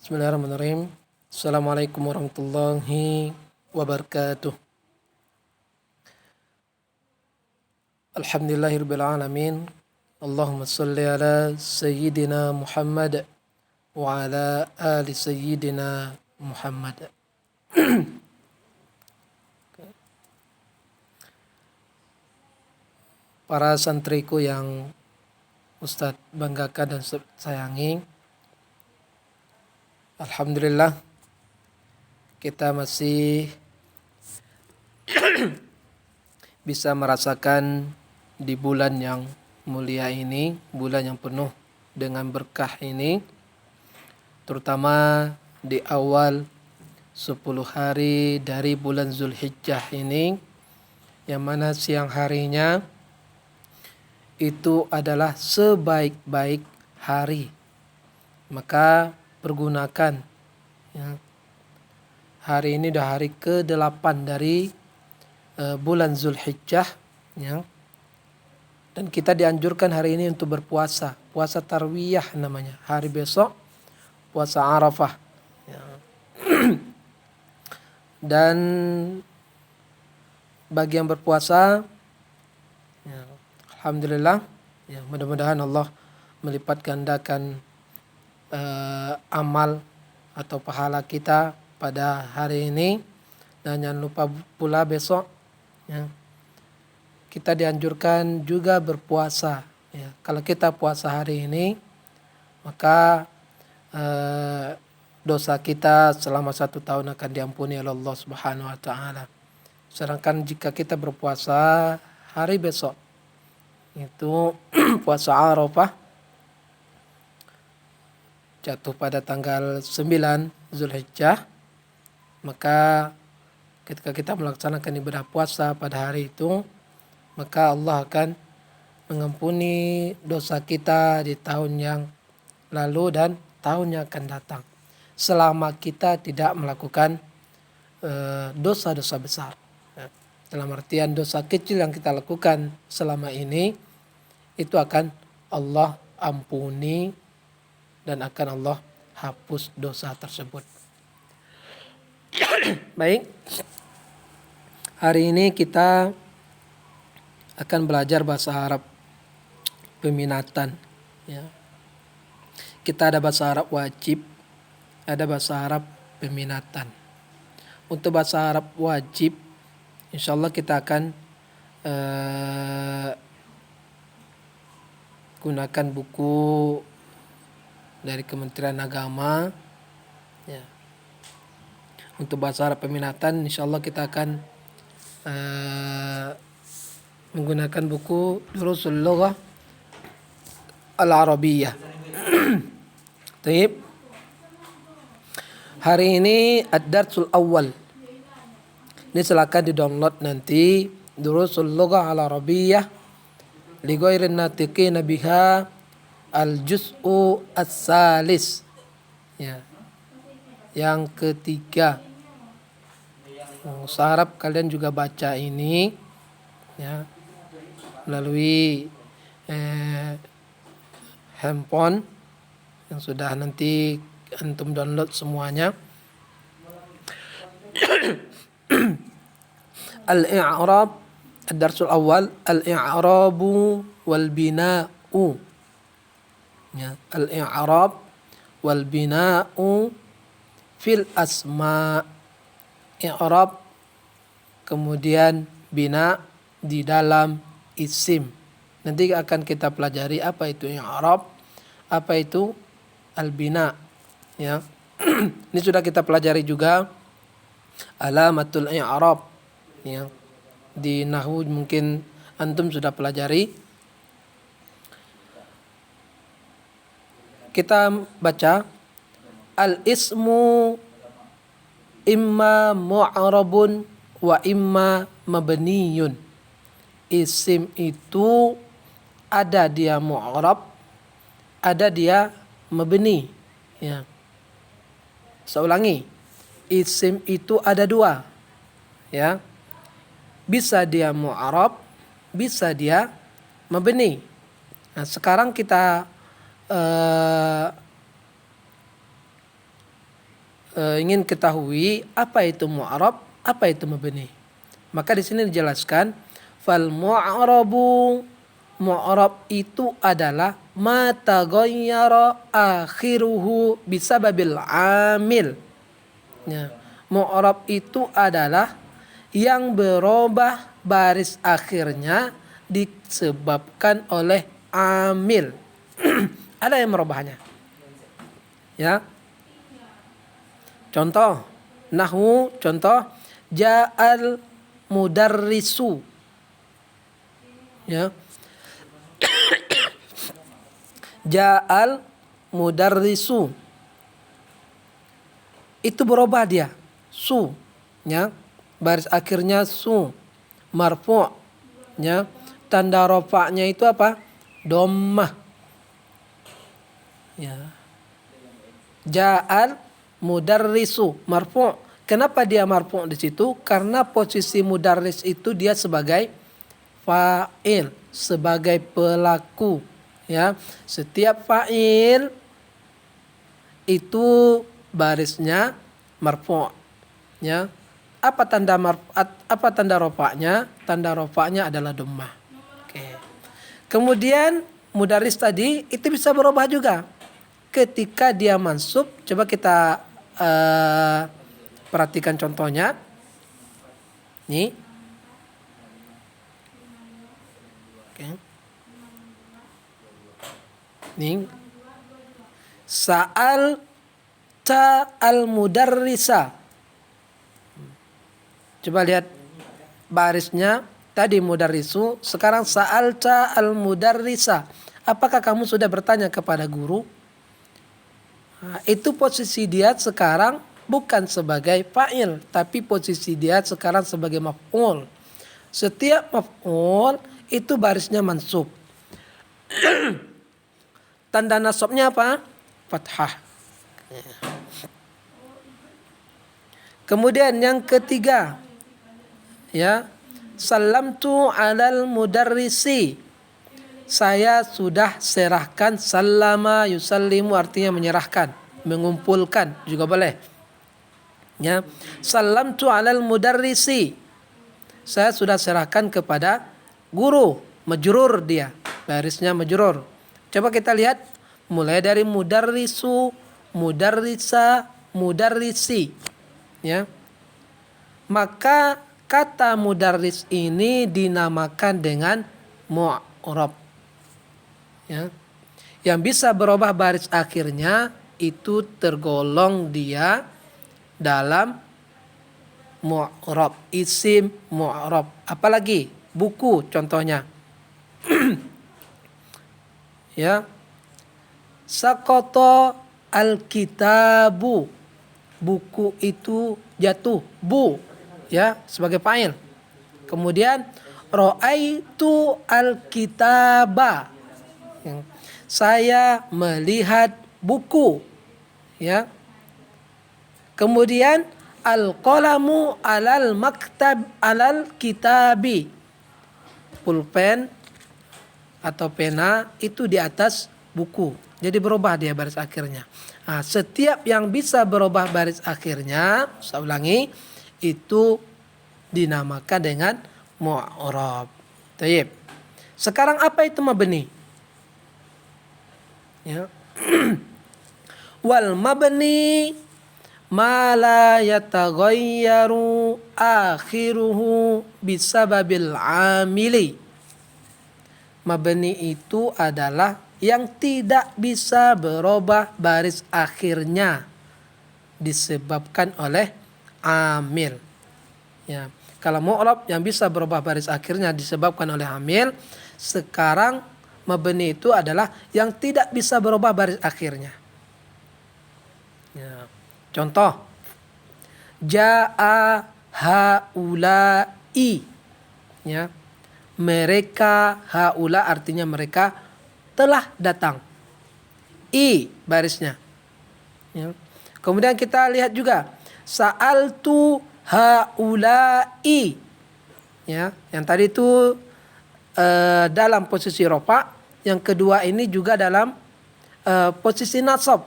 Bismillahirrahmanirrahim. Assalamualaikum warahmatullahi wabarakatuh. Alhamdulillahirabbil alamin. Allahumma shalli ala sayyidina Muhammad wa ala ali sayyidina Muhammad. Para santriku yang Ustadz banggakan dan sayangi, alhamdulillah kita masih bisa merasakan di bulan yang mulia ini, bulan yang penuh dengan berkah ini, terutama di awal 10 hari dari bulan Zulhijjah ini, yang mana siang harinya itu adalah sebaik-baik hari. Maka pergunakan ya, hari ini udah hari ke-8 dari bulan Zulhijjah ya. Dan kita dianjurkan hari ini untuk berpuasa, puasa tarwiyah namanya. Hari besok puasa Arafah ya. Dan bagi yang berpuasa ya, alhamdulillah ya, mudah-mudahan Allah melipat gandakan amal atau pahala kita pada hari ini. Dan jangan lupa pula besok ya, kita dianjurkan juga berpuasa ya. Kalau kita puasa hari ini, maka dosa kita selama 1 tahun akan diampuni oleh Allah Subhanahu wa taala. Sedangkan jika kita berpuasa hari besok, itu puasa Arafah, jatuh pada tanggal 9 Zulhijjah, maka ketika kita melaksanakan ibadah puasa pada hari itu, maka Allah akan mengampuni dosa kita di tahun yang lalu dan tahun yang akan datang, selama kita tidak melakukan dosa-dosa besar. Dalam artian dosa kecil yang kita lakukan selama ini, itu akan Allah ampuni dan akan Allah hapus dosa tersebut. Baik, hari ini kita akan belajar bahasa Arab peminatan ya. Kita ada bahasa Arab wajib, ada bahasa Arab peminatan. Untuk bahasa Arab wajib, insya Allah kita akan gunakan buku dari Kementerian Agama ya. Untuk bahasa Arab peminatan, insya Allah kita akan menggunakan buku Durusul Lughah Al-Arabiyyah. Taib. Hari ini ad-darsul awal. Ini silakan di-download nanti, Durusul Lughah Al-Arabiyyah li ghairin natiqina biha al-juz'u as-salis ya, yang ketiga. Seharap kalian juga baca ini ya, melalui handphone yang sudah nanti antum download semuanya. Al-i'rab, ad-darsul awal, al-i'rabu wal bina'u ya, al-i'rab wal bina'u fil asma. I'rab kemudian bina di dalam isim. Nanti akan kita pelajari apa itu i'rab, apa itu al-bina ya. Ini sudah kita pelajari juga alamatul i'rab ya. Di nahwu mungkin antum sudah pelajari. Kita baca al-ismu imma mu'rabun wa imma mabniyun. Isim itu ada dia mu'rab, ada dia mabni ya. Saya ulangi, isim itu ada dua ya. Bisa dia mu'rab, bisa dia mabni. Nah, sekarang kita ingin ketahui apa itu mu'rab, apa itu mabni. Maka di sini dijelaskan fal mu'rabu, mu'rab itu adalah ma taghayyara akhiruhu bisababil amil. Ya. Mu'rab itu adalah yang berubah baris akhirnya disebabkan oleh amil. Ada yang merubahnya. Ya. Contoh nahwu, contoh ja'al mudarrisu. Ya. Ja'al mudarrisu. Itu berubah dia. Su, ya. Baris akhirnya su. Marfu', ya. Tanda rafa'nya itu apa? Dhammah. Ya. Ja'al mudarrisu marfu'. Kenapa dia marfu' di situ? Karena posisi mudarris itu dia sebagai fa'il, sebagai pelaku, ya. Setiap fa'il itu barisnya marfu', ya. Apa tanda rafa'nya? Tanda rafa'nya adalah dhammah. Oke. Kemudian mudarris tadi itu bisa berubah juga ketika dia mansub. Coba kita perhatikan contohnya. Nih. Oke. Nih. Sa'al ta al-mudarrisa. Coba lihat barisnya tadi mudarrisu, sekarang sa'alta al-mudarrisa. Apakah kamu sudah bertanya kepada guru? Nah, itu posisi dia sekarang bukan sebagai fa'il, tapi posisi dia sekarang sebagai maf'ul. Setiap maf'ul itu barisnya mansub. Tanda nasabnya apa? Fathah. Kemudian yang ketiga, ya, salamtu alal mudarrisi. Saya sudah serahkan, sallama yusallimu artinya menyerahkan, mengumpulkan juga boleh. Ya, salamtu alal mudarrisi. Saya sudah serahkan kepada guru, majrur dia, barisnya majrur. Coba kita lihat mulai dari mudarrisu, mudarrisa, mudarrisi. Ya. Maka kata mudarris ini dinamakan dengan mu'rab. Ya. Yang bisa berubah baris akhirnya itu tergolong dia dalam mu'rab, isim mu'rab. Apalagi buku contohnya. Ya. Saqata al-kitabu. Buku itu jatuh, bu, ya, sebagai fa'il. Kemudian ra'aitu al-kitaba. Saya melihat buku, ya. Kemudian al-qalamu alal maktab alal kitabi. Pulpen atau pena itu di atas buku. Jadi berubah dia baris akhirnya. Nah, setiap yang bisa berubah baris akhirnya, saya ulangi, itu dinamakan dengan mu'rab. Tayyib. Sekarang apa itu mabni? Ya. Wal mabni ma la yataghayyaru akhiruhu bisababil amili. Mabni itu adalah yang tidak bisa berubah baris akhirnya disebabkan oleh amil. Ya, kalau mu'rab yang bisa berubah baris akhirnya disebabkan oleh amil, sekarang mabni itu adalah yang tidak bisa berubah baris akhirnya. Ya. Contoh, ja'a haula'i. Ya. Mereka, haula artinya mereka telah datang. I barisnya. Ya. Kemudian kita lihat juga sa'altu haula'i. Ya, yang tadi itu dalam posisi rafa, yang kedua ini juga dalam posisi nasab.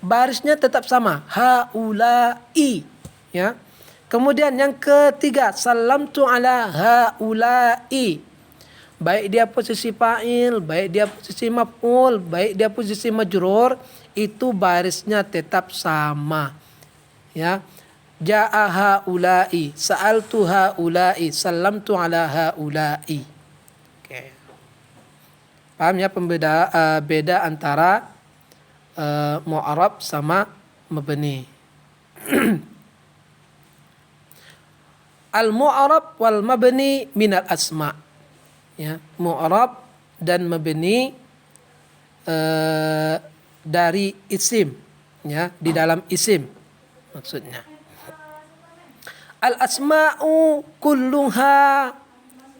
barisnya tetap sama, haulai, ya. Kemudian yang ketiga, salamtu ala haulai. Baik dia posisi fa'il, baik dia posisi maf'ul, baik dia posisi majrur, itu barisnya tetap sama. Ya. Ja'a haulai, sa'altu haulai, salamtu ala haulai. Oke. Paham ya beda antara mu'arab sama mabni. Al-mu'arab wal mabni minal asma. Ya, mu'arab dan mabni dari isim, ya, di dalam isim maksudnya. Al-asma'u kulluha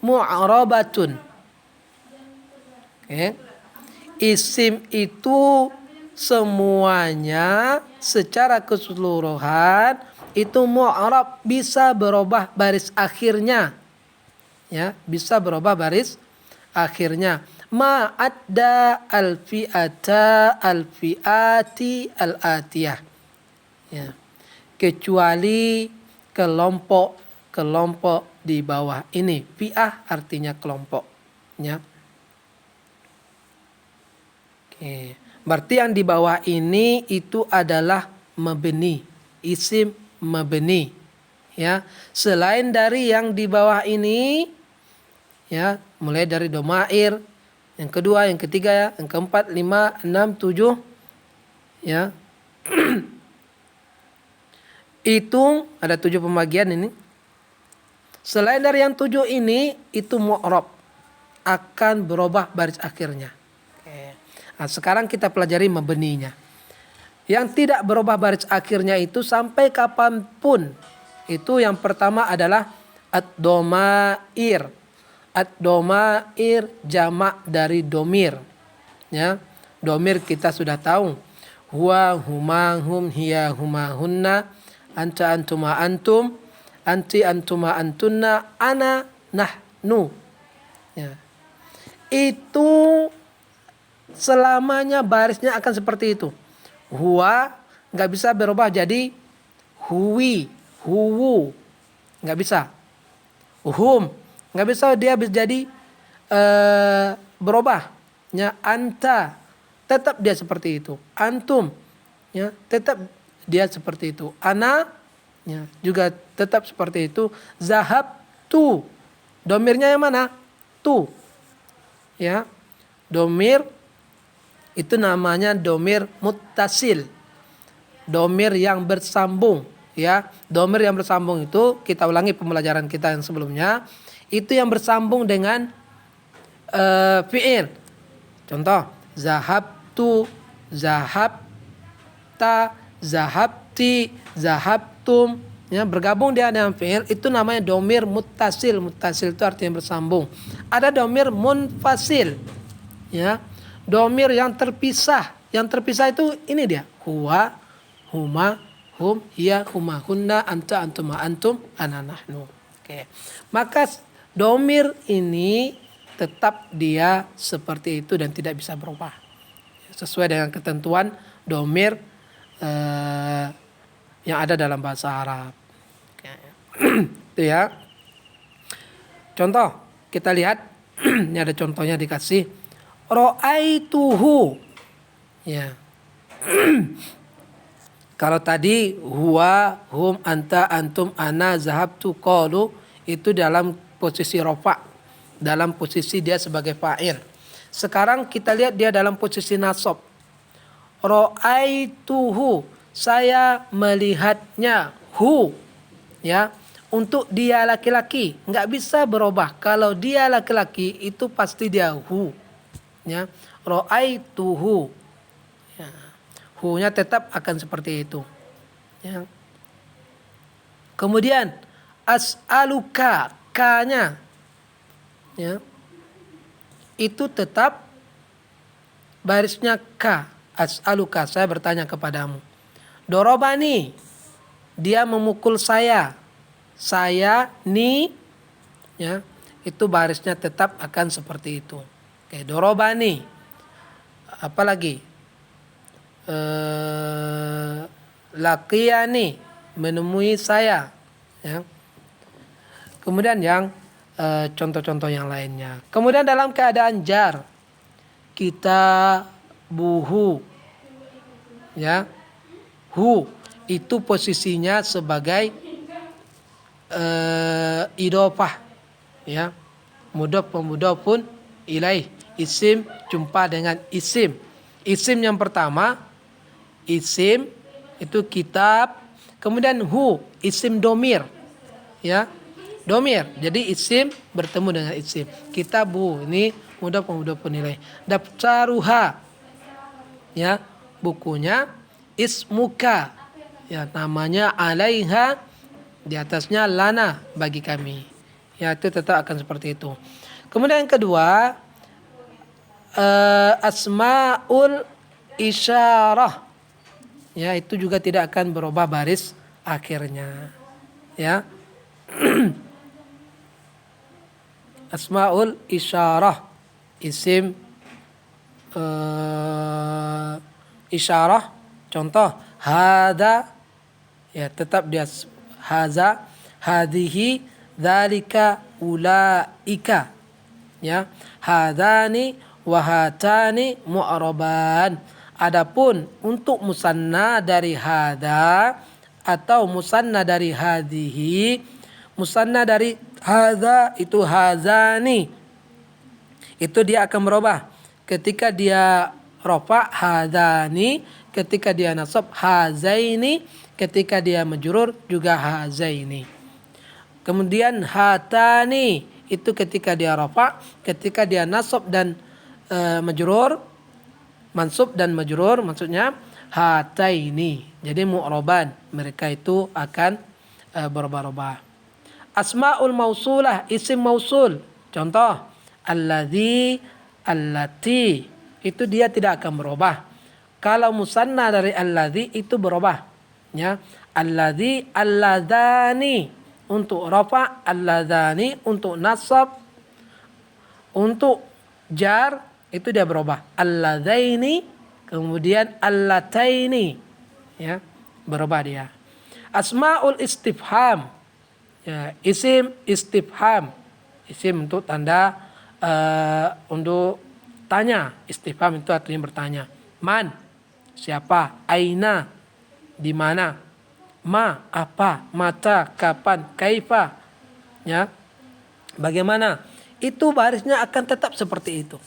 mu'arabatun. Okay. Isim itu semuanya secara keseluruhan itu mu'arab, bisa berubah baris akhirnya. Ya, bisa berubah baris akhirnya. Ma'adda al-fi'ata al-fi'ati al-atiyah. Ya. Kecuali kelompok di bawah ini. Fi'ah artinya kelompok. Ya. Oke. Berarti yang di bawah ini itu adalah mabni, isim mabni. Ya, selain dari yang di bawah ini, ya, mulai dari domair, yang kedua, yang ketiga, yang keempat, 5, 6, 7, ya. Itu ada 7 pembagian ini. Selain dari yang 7 ini, itu mu'rab, akan berubah baris akhirnya. Nah, sekarang kita pelajari mabninya. Yang tidak berubah baris akhirnya itu sampai kapanpun. Itu yang pertama adalah ad-domair. Ad-domair jamak dari domir. Ya, domir kita sudah tahu. Huwa, huma, hum, hiya, huma, hunna. Anta, antuma, antum. Anti, antuma, antunna. Ana, nahnu. Ya. Itu selamanya barisnya akan seperti itu. Huwa nggak bisa berubah jadi huwi, huwu, nggak bisa. Hum nggak bisa dia jadi berubah. Ya, anta tetap dia seperti itu. Antum, ya, tetap dia seperti itu. Ana, ya, juga tetap seperti itu. Zahab tu, domirnya yang mana? Tu, ya, domir itu namanya domir muttasil, domir yang bersambung, ya. Domir yang bersambung itu kita ulangi pembelajaran kita yang sebelumnya, itu yang bersambung dengan fi'il. Contoh, zahabtu, zahabta, zahabti, zahabtum, ya, bergabung dia dengan fi'il, itu namanya domir muttasil. Muttasil itu artinya bersambung. Ada domir munfasil, ya. Domir yang terpisah. Yang terpisah itu ini dia. Huwa, huma, hum, hiya, huma, hunna, anta, antuma, antum, ana, nahnu. Oke. Maka domir ini tetap dia seperti itu dan tidak bisa berubah. Sesuai dengan ketentuan domir yang ada dalam bahasa Arab. Oke. Itu ya. Contoh, kita lihat. Ini ada contohnya dikasih. Ra'aituhu, ya. Kalau tadi huwa, hum, anta, antum, ana, zahabtu, qalu, itu dalam posisi rofa, dalam posisi dia sebagai fa'il. Sekarang kita lihat dia dalam posisi nasab. Ra'aituhu, saya melihatnya. Hu, ya, untuk dia laki-laki nggak bisa berubah. Kalau dia laki-laki itu pasti dia hu. Ya, ra'aituhu, ya, hu-nya tetap akan seperti itu, ya. Kemudian as'aluka, ka-nya, ya, itu tetap barisnya ka. As'aluka, saya bertanya kepadamu. Dorobani, dia memukul saya. Saya ni, ya, itu barisnya tetap akan seperti itu. Oke, dorobani. Apalagi laqiyani, menemui saya. Ya. Kemudian yang contoh-contoh yang lainnya. Kemudian dalam keadaan jar, kita buhu, ya, hu itu posisinya sebagai idofah, ya, mudhof pun ilaih, isim jumpa dengan isim. Isim yang pertama, isim itu kitab, kemudian hu isim domir, ya, domir. Jadi isim bertemu dengan isim. Kitabu ini mudhof pun ilaih. Daftaruha, ya, bukunya. Ismuka, ya, namanya. Alaiha, di atasnya. Lana, bagi kami. Ya, itu tetap akan seperti itu. Kemudian yang kedua, asmaul isyarah, ya, itu juga tidak akan berubah baris akhirnya, ya. Asmaul isyarah, isim isyarah, contoh hada, ya, tetap dia haza, hadhihi, dzalika, ulaika, ya. Hadani wa hatani mu'raban. Adapun untuk musanna dari hada atau musanna dari hadhihi, musanna dari hadza itu hazani, itu dia akan berubah. Ketika dia rafa hadani, ketika dia nasab hazaini, ketika dia majrur juga hazaini. Kemudian hatani itu ketika dia rafa, ketika dia nasab dan majrur, mansub dan majrur, maksudnya hataini. Jadi mu'raban, mereka itu akan berubah-ubah. Asmaul mausulah, isim mausul, contoh alladzi, allati, itu dia tidak akan berubah. Kalau musanna dari alladzi itu berubah, ya. Alladzi, alladzani untuk rafa, alladzani untuk nasab, untuk jar itu dia berubah. Alladzaini, kemudian allataini, ya, berubah dia. Asmaul istifham, ya, isim istifham, isim untuk tanda untuk tanya. Istifham itu artinya bertanya. Man, siapa? Aina, di mana? Ma, apa? Mata, kapan? Kaifa, ya, bagaimana? Itu barisnya akan tetap seperti itu,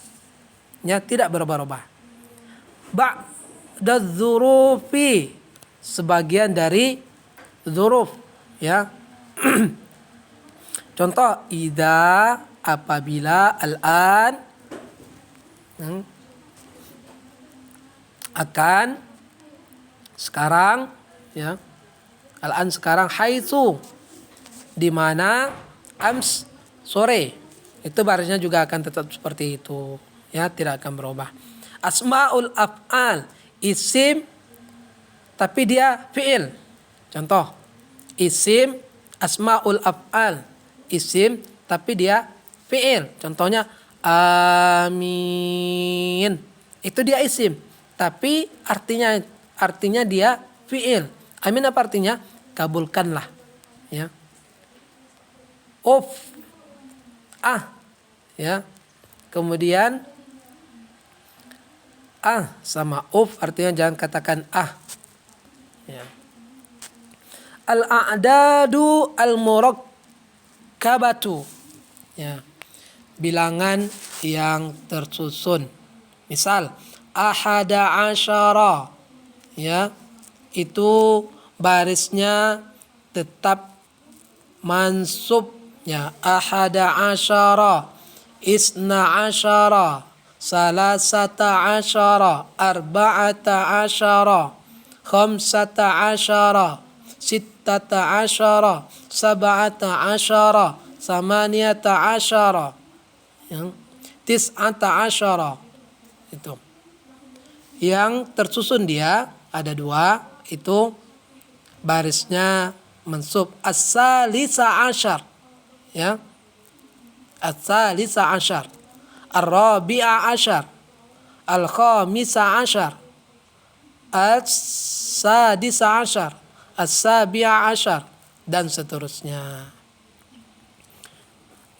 ya, tidak berubah-ubah. Ba'da dzurufi, sebagian dari dzuruf, ya. Contoh idza, apabila, al-an, akan, sekarang, ya, al-an sekarang, haitsu, di mana, ams, sore, itu barisnya juga akan tetap seperti itu, ya, tidak akan berubah. Asmaul af'al, isim tapi dia fi'il. Contoh isim asmaul af'al, isim tapi dia fi'il. Contohnya amin, itu dia isim tapi artinya dia fi'il. Amin apa artinya? Kabulkanlah, ya. Of, ya. Kemudian sama of artinya jangan katakan ya. Al-a'dadu al-murakkabatu, ya, bilangan yang tersusun. Misal ahada asyara, ya, itu barisnya tetap mansub, ya. Ahada asyara, isna asyara, salasata asyara, arba'ata asyara, khamsata asyara, sittata asyara, sab'ata asyara, samaniyata asyara, yang tis'ata asyara. Itu yang tersusun dia ada dua, itu barisnya mansub. As-salisa asyar, ya, as-salisa asyar, ar-rabi'a asyar, al-khamisa asyar, as-sadisa asyar, as-sabi'a asyar, dan seterusnya.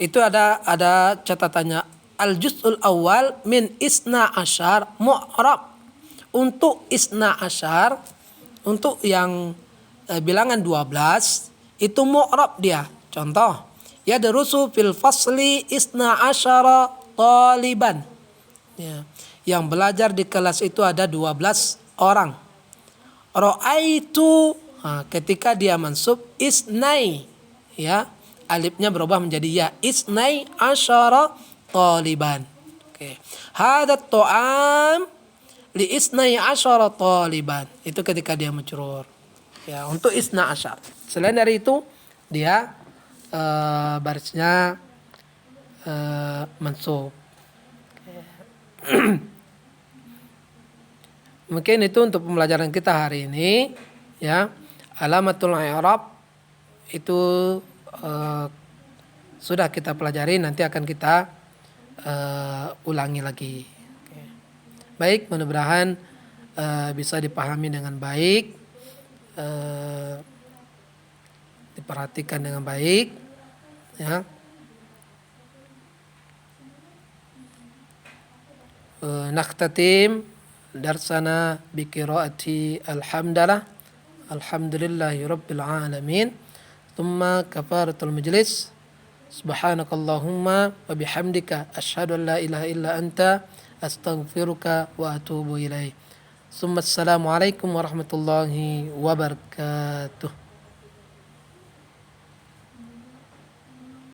Itu ada catatannya. Al-juz'ul awal min isna asyar mu'rab. Untuk isna asyar, untuk yang bilangan 12, itu mu'rab dia. Contoh, yadrusu fil fasli isna asyara taliban. Ya. Yang belajar di kelas itu ada 12 orang. Ra'aitu, ketika dia mansub isnai, ya, alifnya berubah menjadi ya, isnai asyara taliban. Oke. Hadat ta'am li isnai asyara taliban. Itu ketika dia majrur. Ya, untuk isna asyar. Selain dari itu, dia barisnya mansub. Mungkin itu untuk pembelajaran kita hari ini, ya. Alamatul i'rab itu sudah kita pelajari, nanti akan kita ulangi lagi. Baik, mudah-mudahan bisa dipahami dengan baik, diperhatikan dengan baik, ya. Nakhtatim darsana biqiraati alhamdulillahi rabbil alamin, thumma kafaratul majlis. Subhanakallahumma wa bihamdika asyhadu an la ilaha illa anta astaghfiruka wa atubu ilaik. Assalamualaikum warahmatullahi wabarakatuh.